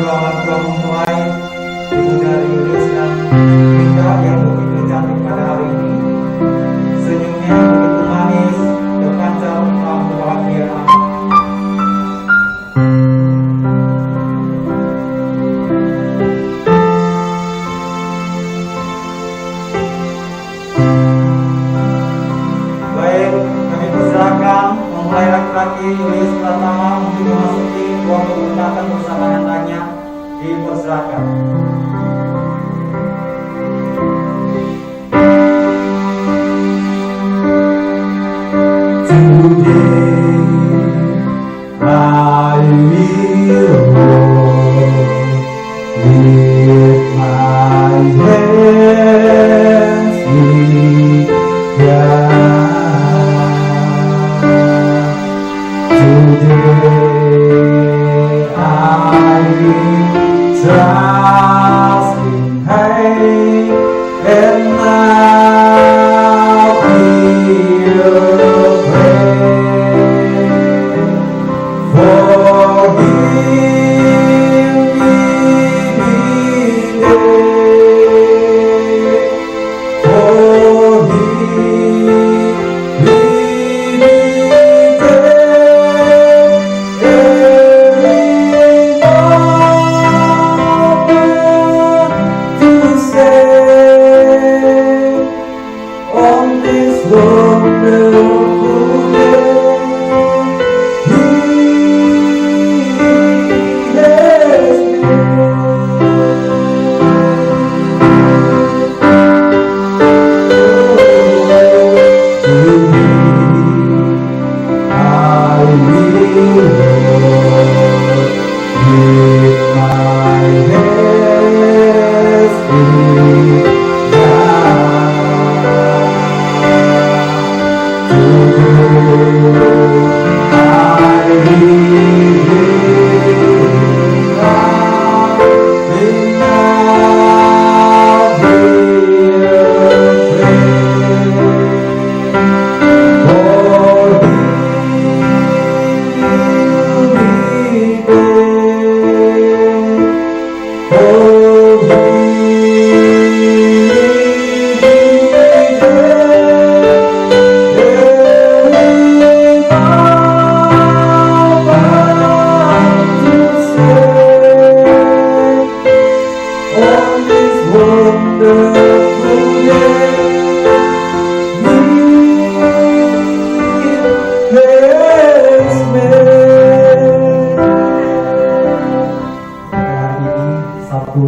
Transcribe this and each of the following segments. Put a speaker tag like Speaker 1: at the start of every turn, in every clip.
Speaker 1: firman Tuhan memulai Ibu dari Julius dan Rika yang begitu cantik pada hari ini. Senyumnya yang begitu manis, berpancar tentang kebahagiaan. Baik, kami persilakan memulai laki-laki Julius Pratama untuk memasuki ruang pemberkatan bersama nyatanya. Dipersilakan.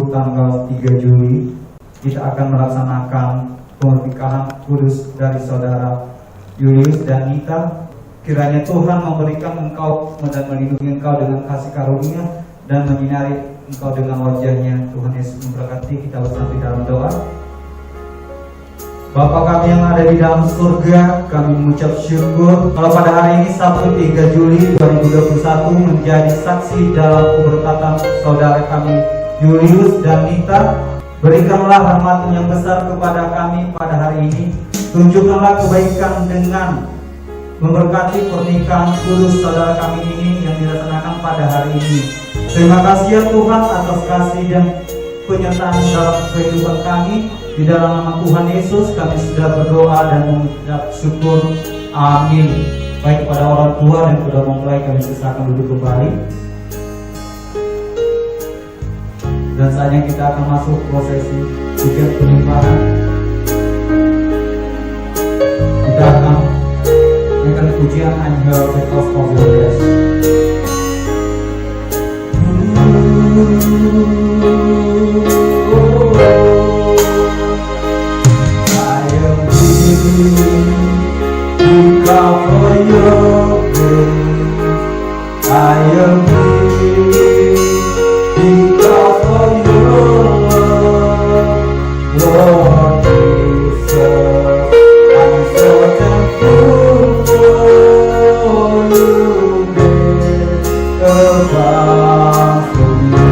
Speaker 1: Tanggal 3 Juli kita akan melaksanakan pernikahan kudus dari saudara Julius dan Nita. Kiranya Tuhan memberikan engkau dan melindungi engkau dengan kasih karunia dan menyinari engkau dengan wajahnya. Tuhan Yesus memberkati. Kita bersama di dalam doa. Bapa kami yang ada di dalam surga, kami mengucap syukur kalau pada hari ini Sabtu 3 Juli 2021 menjadi saksi dalam keberkatan saudara kami Julius dan Nita. Berikanlah rahmat yang besar kepada kami pada hari ini. Tunjukkanlah kebaikan dengan memberkati pernikahan kudus saudara kami ini yang dilaksanakan pada hari ini. Terima kasih ya Tuhan atas kasih dan penyertaan dalam kehidupan kami. Di dalam nama Tuhan Yesus kami sudah berdoa dan mengucap syukur. Amin. Baik kepada orang tua dan sudah memulai, kami silakan duduk kembali. Dan saatnya kita akan masuk prosesi pujian penyembahan. Kita akan menyanyikan pujian Angel Because of Your Grace. I am here because of your grace. I am here because of your love, Lord Jesus. I'm so thankful for you made a vow for me.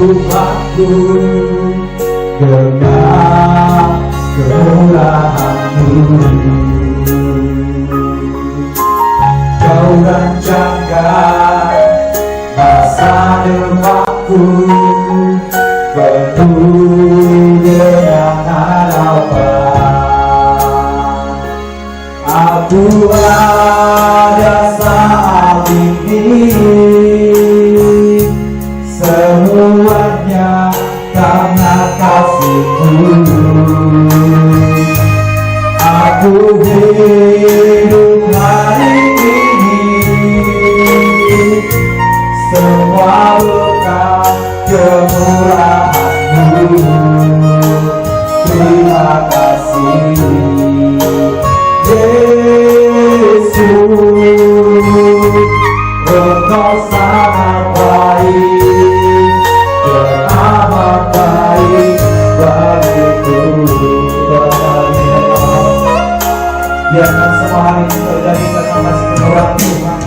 Speaker 1: Tuhanku dengan kemurahan-Mu. Kau rancangkan masa depanku penuh dengan harapan. Aku ada saat ini, semuanya karena kasih-Mu. Aku hidup hari ini, semua berkat kemurahan-Mu. Terima kasih Yesus, Engkau sangat baik dan amat baik bagiku. Biarkan semua hari ini terjadi karena kasih kemurahan Tuhan.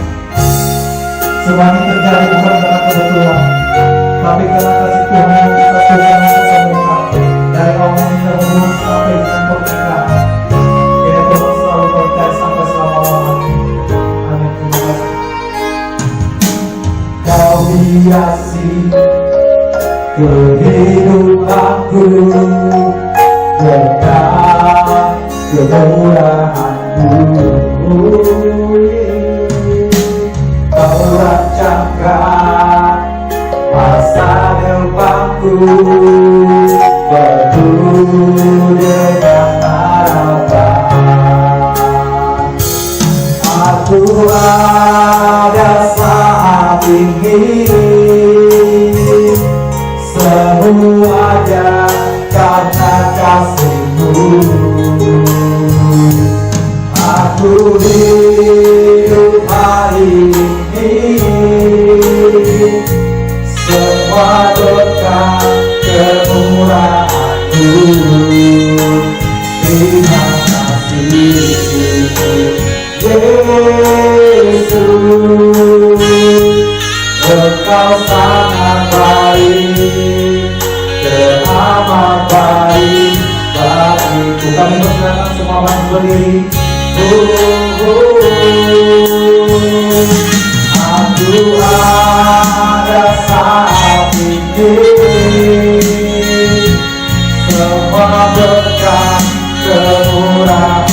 Speaker 1: Semua ini terjadi bukan karena kebetulan, tapi karena kasih Tuhan yang bisa Tuhan ketemukan dari awal hidupmu sampai dengan pernikahan. Biar Tuhan selalu berkait sampai selama-lamanya. Amin. Terima kasih. Kau hiasi kehidupanku dengan kemurahan-Mu. Kau rancangkan masa depanku penuh dengan harapan. Aku ada saat ini, semuanya karena kasih-Mu. Aku hidup hari ini, semua berkat kemurahan-Mu. Terima kasih Yesus, Engkau sangat baik dan amat baik bagiku. Kami bersilakan semua orang berdiri. Aku ada saat ini, semua berkat kemurahan-Mu.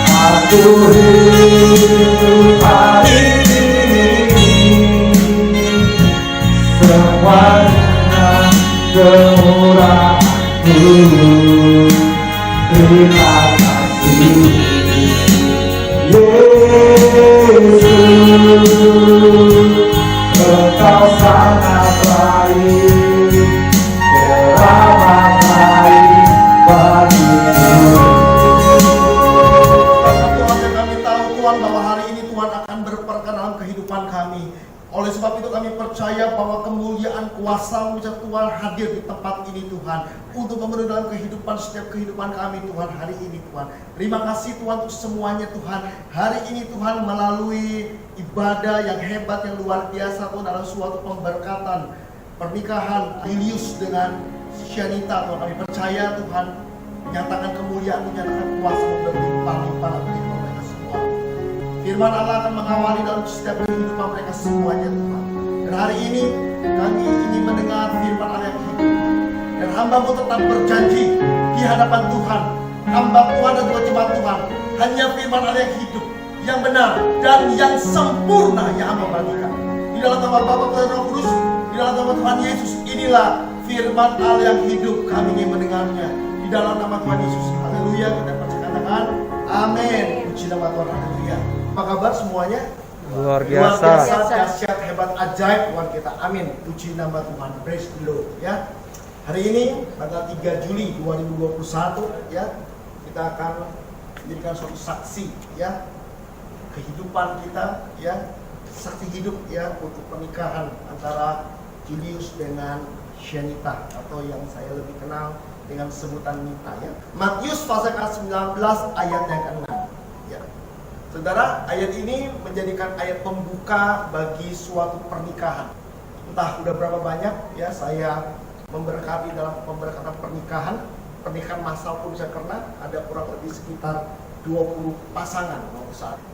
Speaker 1: Aku hidup hari ini, semuanya kemurahan-Mu. Terima kasih Yesus, Engkau sangat baik, teramat baik bagiku.
Speaker 2: Tuhan, yang kami tahu Tuhan bahwa hari ini Tuhan akan berperkara dalam kehidupan kami. Oleh sebab itu kami percaya bahwa kemuliaan kuasa-Mu Tuhan hadir di tempat ini Tuhan, untuk memenuhi dalam kehidupan setiap kehidupan kami Tuhan hari ini Tuhan. Terima kasih Tuhan untuk semuanya Tuhan. Hari ini Tuhan melalui ibadah yang hebat, yang luar biasa Tuhan, dalam suatu pemberkatan pernikahan Julius dengan Shanita Tuhan. Kami percaya Tuhan, nyatakan kemuliaan-Mu, nyatakan kuasa-Mu berlimpah-limpah dalam kehidupan mereka semua. Firman Allah akan mengawali dalam setiap kehidupan mereka semuanya Tuhan. Dan hari ini kami ingin mendengar firman Allah yang hidup. Dan hamba-Mu tetap berjanji di hadapan Tuhan, hamba Tuhan dan juga jemaat Tuhan, hanya firman Allah yang hidup, yang benar dan yang sempurna yang hamba bagikan. Di dalam nama Bapa dan Roh Kudus, di dalam nama Tuhan Yesus, inilah firman Allah yang hidup. Kami ingin mendengarnya di dalam nama Tuhan Yesus. Haleluya. Kita percakapan. Amin. Puji nama Tuhan. Haleluya. Apa kabar semuanya?
Speaker 1: Luar biasa.
Speaker 2: Dahsyat, hebat, ajaib Tuhan kita. Amin. Puji nama Tuhan. Praise the Lord. Ya. Hari ini tanggal 3 Juli 2021 ya, kita akan menjadikan suatu saksi ya, kehidupan kita ya, saksi hidup ya, untuk pernikahan antara Julius dengan Shanita, atau yang saya lebih kenal dengan sebutan Nita ya. Matius pasal 19 ayat yang ke-6 ya. Saudara, ayat ini menjadikan ayat pembuka bagi suatu pernikahan. Entah udah berapa banyak ya saya memberkati dalam pemberkatan pernikahan massal pun bisa karena ada kurang lebih sekitar 20 pasangan.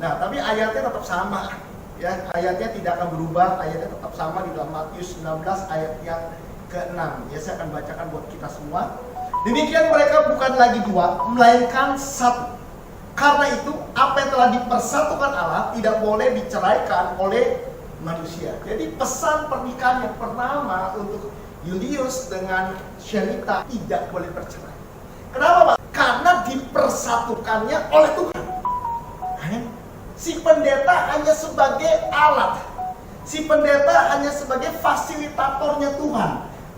Speaker 2: Nah, tapi ayatnya tetap sama. Ya, ayatnya tidak akan berubah, ayatnya tetap sama di dalam Matius 19 ayat yang ke-6. Ya, saya akan bacakan buat kita semua. Demikian mereka bukan lagi dua, melainkan satu. Karena itu, apa yang telah dipersatukan Allah tidak boleh diceraikan oleh manusia. Jadi pesan pernikahan yang pertama untuk Julius dengan Shanita tidak boleh bercerai. Kenapa, Pak? Karena dipersatukannya oleh Tuhan. Si pendeta hanya sebagai alat. Si pendeta hanya sebagai fasilitatornya Tuhan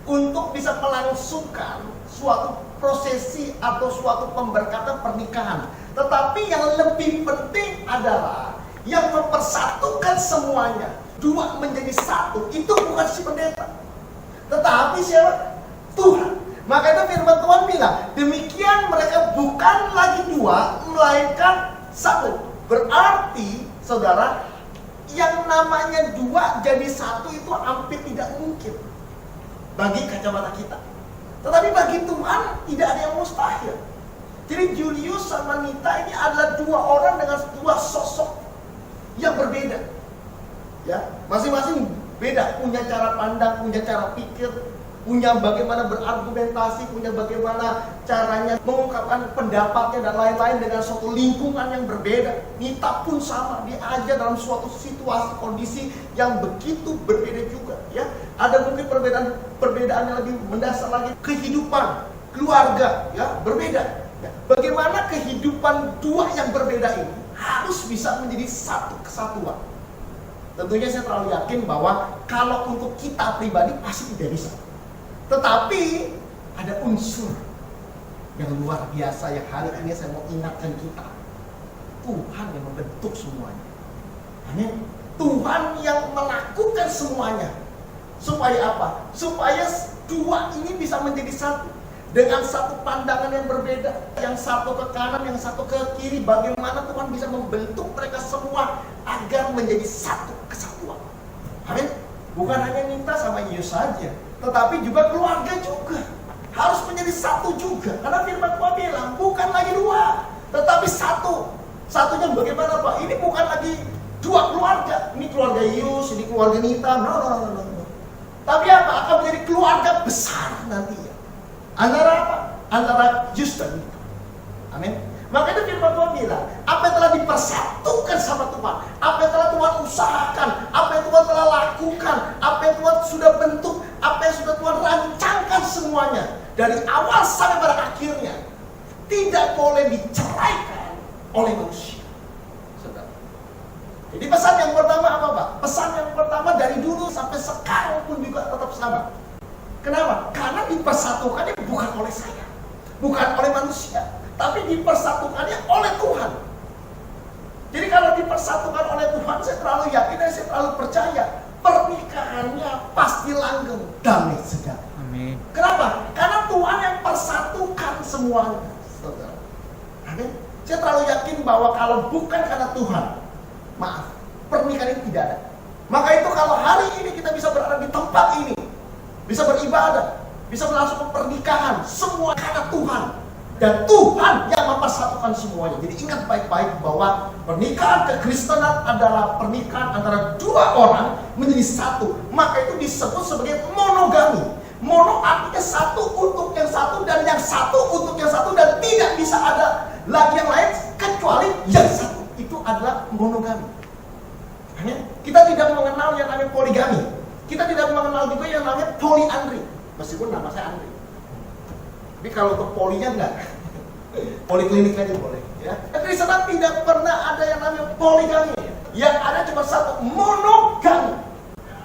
Speaker 2: untuk bisa melangsungkan suatu prosesi atau suatu pemberkatan pernikahan. Tetapi yang lebih penting adalah yang mempersatukan semuanya, dua menjadi satu, itu bukan si pendeta, tetapi siapa? Tuhan. Maka itu firman Tuhan bilang, demikian mereka bukan lagi dua, melainkan satu. Berarti, saudara, yang namanya dua jadi satu itu hampir tidak mungkin bagi kacamata kita. Tetapi bagi Tuhan tidak ada yang mustahil. Jadi Julius sama Nita ini adalah dua orang dengan dua sosok yang berbeda. Ya, masing-masing beda, punya cara pandang, punya cara pikir, punya bagaimana berargumentasi, punya bagaimana caranya mengungkapkan pendapatnya dan lain-lain dengan suatu lingkungan yang berbeda. Nita pun sama, dia aja dalam suatu situasi kondisi yang begitu berbeda juga. Ya, ada mungkin perbedaan yang lebih mendasar lagi, kehidupan keluarga, ya berbeda. Bagaimana kehidupan dua yang berbeda ini harus bisa menjadi satu kesatuan. Tentunya saya terlalu yakin bahwa kalau untuk kita pribadi pasti tidak bisa. Tetapi ada unsur yang luar biasa yang hari ini saya mau ingatkan kita. Tuhan yang membentuk semuanya. Amin. Tuhan yang melakukan semuanya. Supaya apa? Supaya dua ini bisa menjadi satu. Dengan satu pandangan yang berbeda, yang satu ke kanan, yang satu ke kiri, bagaimana Tuhan bisa membentuk mereka semua agar menjadi satu kesatuan. Amin. Bukan hanya Nita sama Yus saja, tetapi juga keluarga juga harus menjadi satu juga. Karena firman Tuhan bilang bukan lagi dua, tetapi satu. Satunya bagaimana, Pak? Ini bukan lagi dua keluarga. Ini keluarga Yus, ini keluarga Nita. No. Tapi apa? Akan menjadi keluarga besar nantinya. Antara apa? Antara Yus dan Nita. Amin. Maka itu firman Tuhan bilang, apa yang telah dipersatukan sama Tuhan, apa yang telah Tuhan usahakan, apa yang Tuhan telah lakukan, apa yang Tuhan sudah bentuk, apa yang sudah Tuhan rancangkan semuanya dari awal sampai pada akhirnya, tidak boleh diceraikan oleh manusia. Saudara. Jadi pesan yang pertama apa, Pak? Pesan yang pertama dari dulu sampai sekarang pun juga tetap sama. Kenapa? Karena dipersatukannya bukan oleh saya, bukan oleh manusia, tapi dipersatukannya oleh Tuhan. Jadi kalau dipersatukan oleh Tuhan, saya terlalu yakin dan saya terlalu percaya pernikahannya pasti langgeng, damai sejahtera.
Speaker 1: Amin.
Speaker 2: Kenapa? Karena Tuhan yang persatukan semuanya, saudara. Amin. Saya terlalu yakin bahwa kalau bukan karena Tuhan, maaf, pernikahan ini tidak ada. Maka itu kalau hari ini kita bisa berada di tempat ini, bisa beribadah, bisa melangsungkan pernikahan, semua karena Tuhan. Dan Tuhan yang mempersatukan semuanya. Jadi ingat baik-baik bahwa pernikahan kekristenan adalah pernikahan antara dua orang menjadi satu. Maka itu disebut sebagai monogami. Mono artinya satu untuk yang satu dan yang satu untuk yang satu, dan tidak bisa ada lagi yang lain kecuali yang satu. Itu adalah monogami. Kita tidak mengenal yang namanya poligami. Kita tidak mengenal juga yang namanya poliandri. Meskipun nama saya Andri. Tapi kalau untuk polinya enggak. Poliklinik aja boleh, ya. Kristenan tidak pernah ada yang namanya poligami. Yang ada cuma satu, monogami.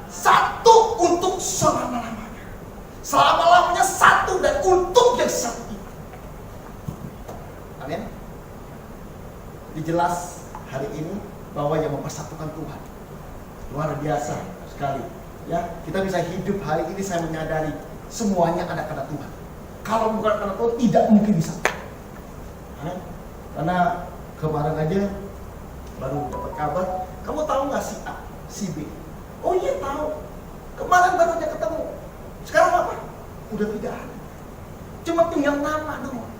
Speaker 2: Satu untuk selama-lamanya. Selama-lamanya satu dan untuk yang satu itu. Amin. Dijelas hari ini bahwa yang mempersatukan Tuhan. Luar biasa sekali. Ya, kita bisa hidup hari ini, saya menyadari semuanya ada karena Tuhan. Kalau bukan karena Tuhan, tidak mungkin bisa. Karena kemarin aja baru dapat kabar, kamu tahu nggak si A, si B? Oh iya tahu. Kemarin baru aja ketemu. Sekarang apa? Udah tidak ada. Cuma tinggal nama doang.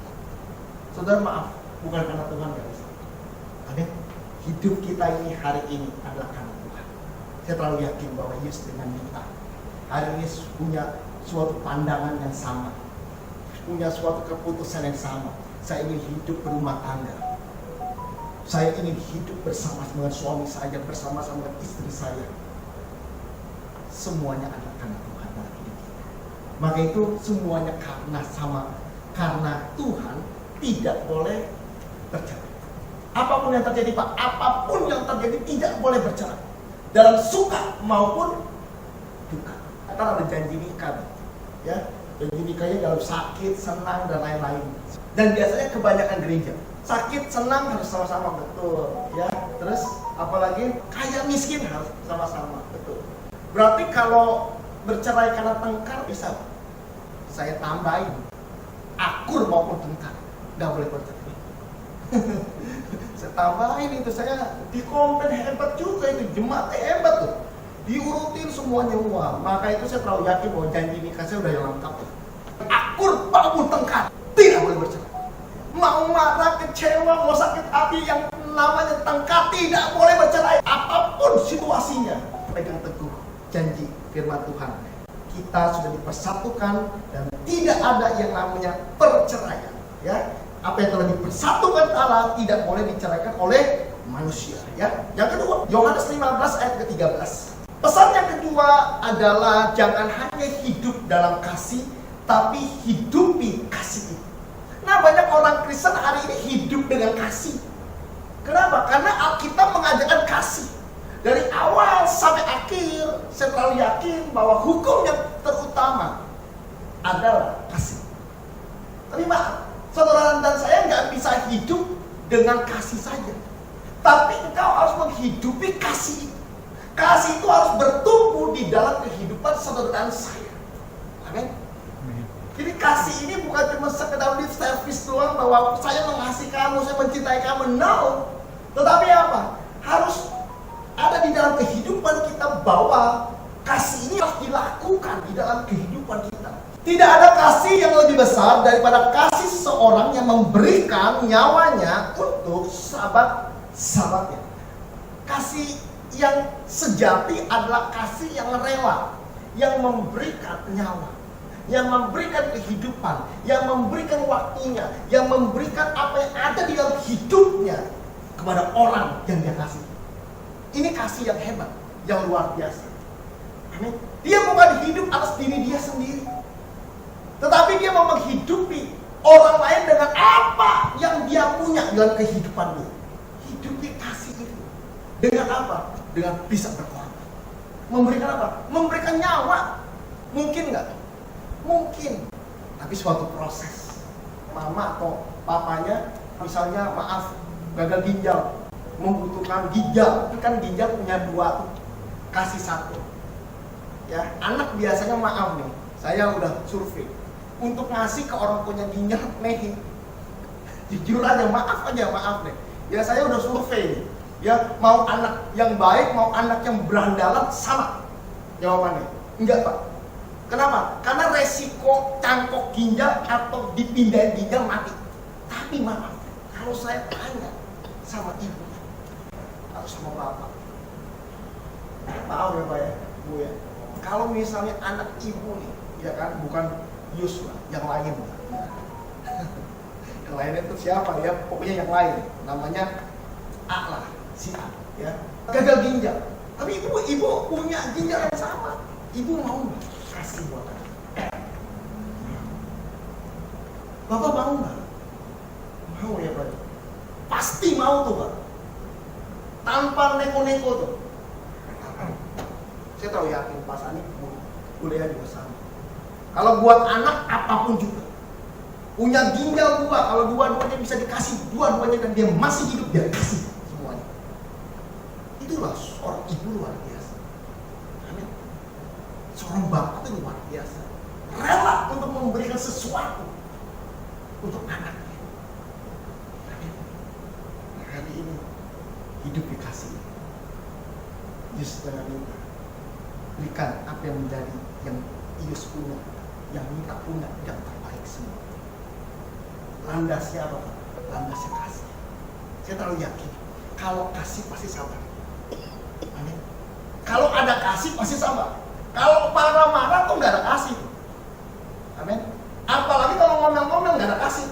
Speaker 2: Saudara maaf, bukan karena Tuhan guys. Amin. Hidup kita ini hari ini adalah karena Tuhan. Saya terlalu yakin bahwa Yesus dengan kita hari ini punya suatu pandangan yang sama, punya suatu keputusan yang sama. Saya ingin hidup berumah tangga. Saya ingin hidup bersama dengan suami saya, bersama-sama dengan istri saya. Semuanya adalah karena Tuhan dalam hidup kita. Maka itu semuanya karena Tuhan tidak boleh bercerai. Apapun yang terjadi Pak, apapun yang terjadi tidak boleh bercerai. Dalam suka maupun duka. Kita ada janji nikah, ya. Janji nikahnya dalam sakit, senang dan lain-lain. Dan biasanya kebanyakan gereja sakit, senang harus sama-sama, betul, ya. Terus apalagi kaya miskin harus sama-sama, betul. Berarti kalau bercerai karena tengkar bisa, saya tambahin akur maupun tengkar, nggak boleh bercerai. Saya tambahin itu, saya di komplain hebat juga itu, jemaat hebat tuh, diurutin semuanya uang. Maka itu saya terlalu yakin bahwa janji nikah saya udah yang lengkap. Akur maupun tengkar tidak boleh bercerai. Mau marah, kecewa, mau sakit hati, yang namanya tengkar tidak boleh bercerai. Apapun situasinya, pegang teguh janji firman Tuhan. Kita sudah dipersatukan dan tidak ada yang namanya perceraian, ya. Apa yang telah dipersatukan Allah tidak boleh diceraikan oleh manusia, ya. Yang kedua, Yohanes 15 ayat ke-13. Pesan yang kedua adalah jangan hanya hidup dalam kasih, tapi hidupi kasih itu. Nah, banyak orang Kristen hari ini hidup dengan kasih. Kenapa? Karena Alkitab mengajarkan kasih. Dari awal sampai akhir, saya terlalu yakin bahwa hukum yang terutama adalah kasih. Tapi maaf, saudara dan saya nggak bisa hidup dengan kasih saja. Tapi engkau harus menghidupi kasih itu. Kasih itu harus bertumbuh di dalam kehidupan saudara dan saya. Amin. Jadi kasih ini bukan cuma sekedar lip service doang, bahwa saya mengasihi kamu, saya mencintai kamu. No. Tetapi apa? Harus ada di dalam kehidupan kita bahwa kasih ini harus dilakukan di dalam kehidupan kita. Tidak ada kasih yang lebih besar daripada kasih seseorang yang memberikan nyawanya untuk sahabat-sahabatnya. Kasih yang sejati adalah kasih yang rela, yang memberikan nyawa, yang memberikan kehidupan, yang memberikan waktunya, yang memberikan apa yang ada di dalam hidupnya kepada orang yang dia kasih. Ini kasih yang hebat, yang luar biasa. Amin. Dia bukan hidup atas diri dia sendiri, tetapi dia mau menghidupi orang lain dengan apa yang dia punya dalam kehidupan dia. Hidupi kasih itu. Dengan apa? Dengan bisa berkorban. Memberikan apa? Memberikan nyawa. Mungkin nggak? Mungkin. Tapi suatu proses. Mama atau papanya, misalnya maaf, gagal ginjal, membutuhkan ginjal. Kan ginjal punya dua, kasih satu. Ya, anak biasanya maaf nih, saya udah survei untuk ngasih ke orang punya ginjal mehi. Jujur aja, maaf deh. Ya saya udah survei nih. Ya, mau anak yang baik, mau anak yang berandalan sama jawabannya. Enggak Pak. Kenapa? Karena resiko cangkok ginjal atau dipindahin ginjal mati. Tapi maaf, kalau saya tanya sama ibu atau sama bapak, maaf ya Pak ya, Bu ya, kalau misalnya anak ibu nih, ya kan, bukan Yusuf, yang lain. Yang lainnya itu siapa ya? Pokoknya yang lain, namanya A lah, si A, ya. Gagal ginjal, tapi ibu punya ginjal yang sama. Ibu mau nggak kasih buat anak? Bapak mau nggak? Mau ya Pak? Pasti mau tuh Pak. Tanpa neko-neko tuh. Saya tahu yakin Pak Sani kuliah juga sama. Kalau buat anak apapun juga. Punya ginjal dua, kalau dua-duanya bisa dikasih dua-duanya dan dia masih hidup, dia kasih semuanya. Itulah seorang ibu luar biasa. Amin. Seorang bapak itu luar biasa. Rela untuk memberikan sesuatu untuk anaknya. Amin. Hari ini hidup di kasih. Yesus jangan minta, berikan apa yang menjadi yang Yesus punya, yang minta punya yang terbaik semua. Landasnya apa? Landasnya kasih. Saya terlalu yakin kalau kasih pasti sabar. Amin. Kalau ada kasih pasti sabar. Kalau marah-marah tuh nggak ada kasih. Amin. Apalagi kalau ngomel-ngomel nggak ada kasih.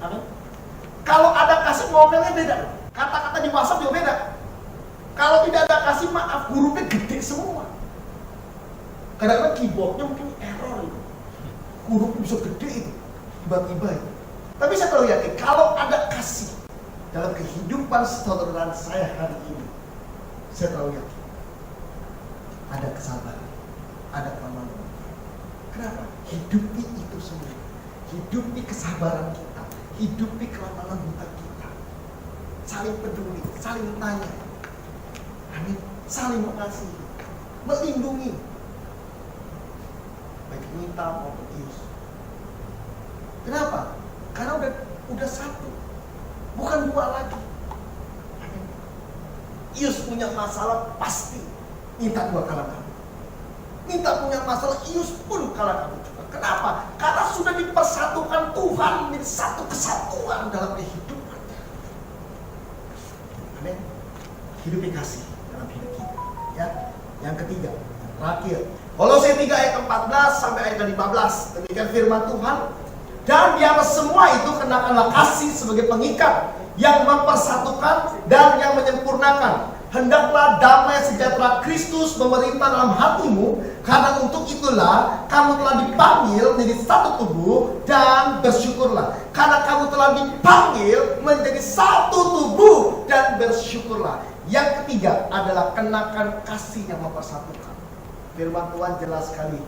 Speaker 2: Amin. Kalau ada kasih ngomelnya beda. Kata-kata di WhatsApp juga beda. Kalau tidak ada kasih maaf, hurufnya gede semua. Kadang-kadang keyboardnya mungkin error itu. Hurufnya bisa gede itu. Tiba-tiba itu. Tapi saya terlalu yakin kalau ada kasih dalam kehidupan saudara saya hari ini, saya terlalu yakin ada kesabaran, ada kemampuan. Kenapa? Hidupi itu semua. Hidupi kesabaran kita, hidupi kelemah lembutan kita. Saling peduli, saling tanya. Amin. Saling mengasihi, melindungi. Baik kita maupun Yesus. Kenapa? Karena udah satu, bukan dua lagi. Amin. Yesus punya masalah pasti minta dua kalah kamu. Minta punya masalah Yesus pun kalah kamu juga. Kenapa? Karena sudah dipersatukan Tuhan menjadi satu kesatuan dalam kehidupan. Amin. Hidupi kasih dalam hidup kita. Ya. Yang ketiga, terakhir. Kolose 3 ayat 14 sampai ayat 15. Demikian firman Tuhan. Dan di atas semua itu kenakanlah kasih sebagai pengikat yang mempersatukan dan yang menyempurnakan. Hendaklah damai sejahtera Kristus memerintah dalam hatimu, karena untuk itulah kamu telah dipanggil menjadi satu tubuh, dan bersyukurlah. Karena kamu telah dipanggil menjadi satu tubuh, dan bersyukurlah. Yang ketiga adalah kenakan kasih yang mempersatukan. Firman Tuhan jelas sekali,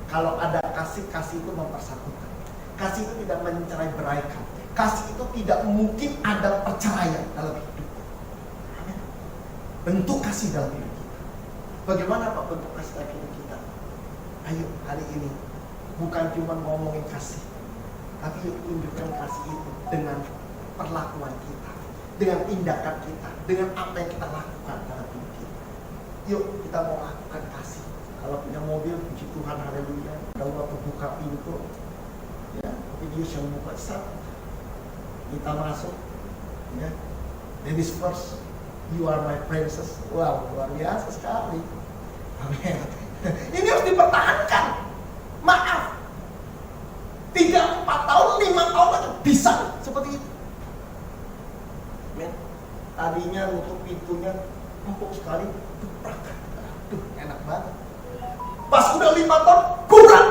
Speaker 2: kalau ada kasih, kasih itu mempersatukan. Kasih itu tidak mencerai beraikan. Kasih itu tidak mungkin ada perceraian dalam hidup. Amin. Bentuk kasih dalam hidup kita. Bagaimana Pak bentuk kasih dalam hidup kita? Ayo hari ini bukan cuma ngomongin kasih, tapi yuk tunjukkan kasih itu dengan perlakuan kita, dengan tindakan kita, dengan apa yang kita lakukan dalam hidup kita. Yuk kita mau lakukan kasih. Kalau punya mobil, puji Tuhan, haleluya. Kalau waktu buka pintu, ya, video yang buka start, kita masuk, ya, ladies first, you are my princess. Wow, luar biasa sekali. Amin. Ini harus dipertahankan. Maaf, 3-4 tahun, 5 tahun lagi bisa seperti itu. Amin. Tadinya nutup pintunya empuk sekali, aduh, enak banget. Pas udah 5 tahun, kurang.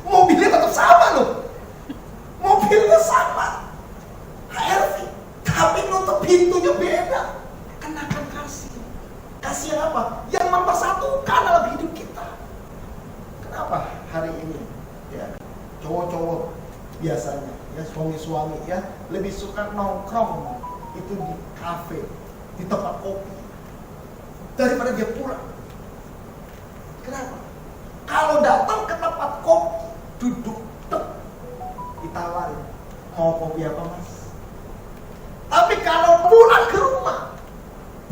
Speaker 2: Mobilnya tetap sama loh. Mobilnya sama, HRV, tapi nutup pintunya beda. Kenakan kasih. Kasih yang apa? Yang mempersatukan dalam hidup kita. Kenapa hari ini ya cowok-cowok biasanya ya suami-suami ya lebih suka nongkrong itu di kafe, di tempat kopi daripada dia pulang. Kenapa? Kalau datang ke tempat kopi, duduk, ditawarin, mau kopi apa mas? Tapi kalau pulang ke rumah,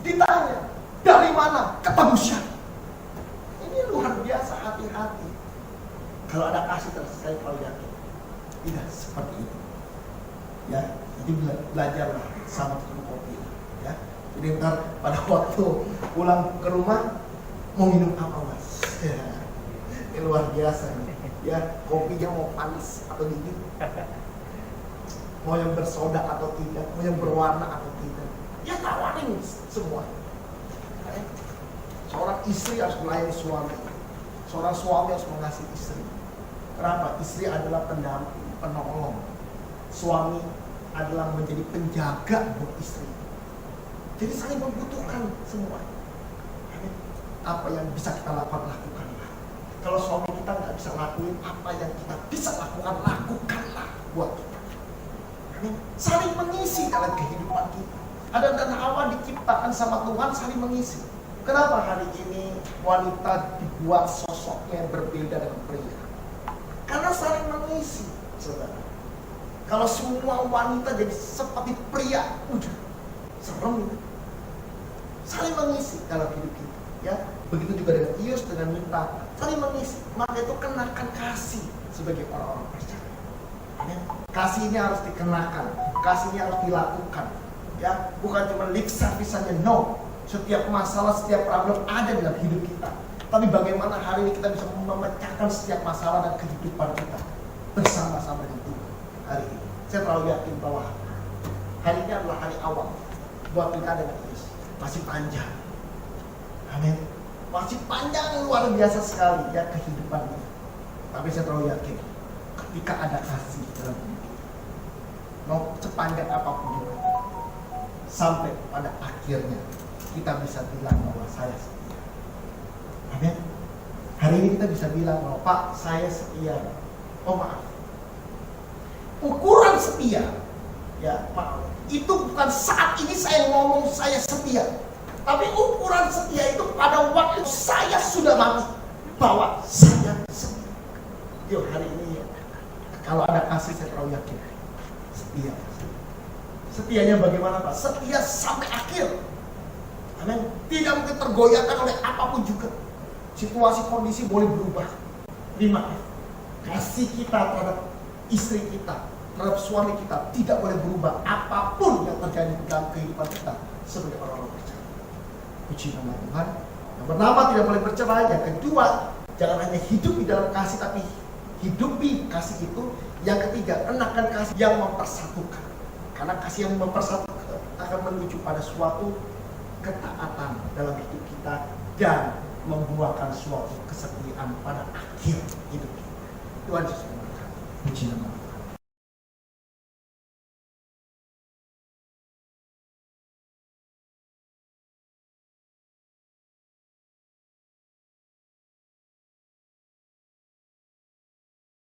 Speaker 2: ditanya, dari mana? Ketemu siapa? Ini luar biasa, hati-hati. Kalau ada kasih terus, saya kalau yakin, tidak seperti itu. Ya, jadi belajarlah sama tukang kopi. Ya, jadi ntar pada waktu pulang ke rumah, mau minum apa mas? Ya, ini luar biasa nih. Ya, kopinya mau panas atau dingin, mau yang bersoda atau tidak, mau yang berwarna atau tidak, ya tawarin semua. Seorang istri harus melayani suami, seorang suami harus mengasihi istri. Kenapa? Istri adalah pendamping, penolong, suami adalah menjadi penjaga buat istri. Jadi saling membutuhkan semua. Apa yang bisa kita lakukanlah. Kalau suami kita nggak bisa lakuin apa yang kita bisa lakukan, lakukanlah buat kita. Saling mengisi dalam kehidupan kita. Adam dan Hawa diciptakan sama Tuhan saling mengisi. Kenapa hari ini wanita dibuat sosoknya berbeda dengan pria? Karena saling mengisi, saudara. Kalau semua wanita jadi seperti pria, udah serem itu. Saling mengisi dalam hidup kita, ya. Begitu juga dengan Ius dengan Minta, saling mengisi. Maka itu kenakan kasih sebagai orang-orang percaya. Amin. Kasih ini harus dikenakan, kasih ini harus dilakukan, ya. Bukan cuma lip service saja, no. Setiap masalah, setiap problem ada dalam hidup kita. Tapi bagaimana hari ini kita bisa memecahkan setiap masalah dan kehidupan kita bersama-sama dengan Tuhan hari ini. Saya terlalu yakin bahwa hari ini adalah hari awal buat kita dengan Yesus. Masih panjang. Amin. Masih panjang, luar biasa sekali ya kehidupan ini. Tapi saya terlalu yakin ketika ada kasih dalam hidup kita, mau sepanjang apapun juga, sampai pada akhirnya kita bisa bilang bahwa saya setia. Amin. Hari ini kita bisa bilang bahwa Pak, saya setia. Oh maaf, ukuran setia, ya maaf, itu bukan saat ini saya ngomong saya setia, tapi ukuran setia itu pada waktu saya sudah mati, bahwa saya setia. Yuk hari ini kalau ada kasih saya terlalu yakin setia. Setianya bagaimana Pak? Setia sampai akhir. Amin. Tidak mungkin tergoyahkan oleh apapun juga. Situasi kondisi boleh berubah. Lima, kasih kita terhadap istri kita, terhadap suami kita tidak boleh berubah apapun yang terjadi dalam kehidupan kita sebagai orang-orang percaya. Puji nama Tuhan. Yang pertama, tidak boleh bercerai. Yang kedua, jangan hanya hidup di dalam kasih, tapi hidupi kasih itu. Yang ketiga, enakan kasih yang mempersatukan. Karena kasih yang mempersatukan akan menuju pada suatu ketaatan dalam hidup kita dan membuahkan suatu kesetiaan pada akhir hidup kita. Tuhan Yesus memberkati. Puji nama.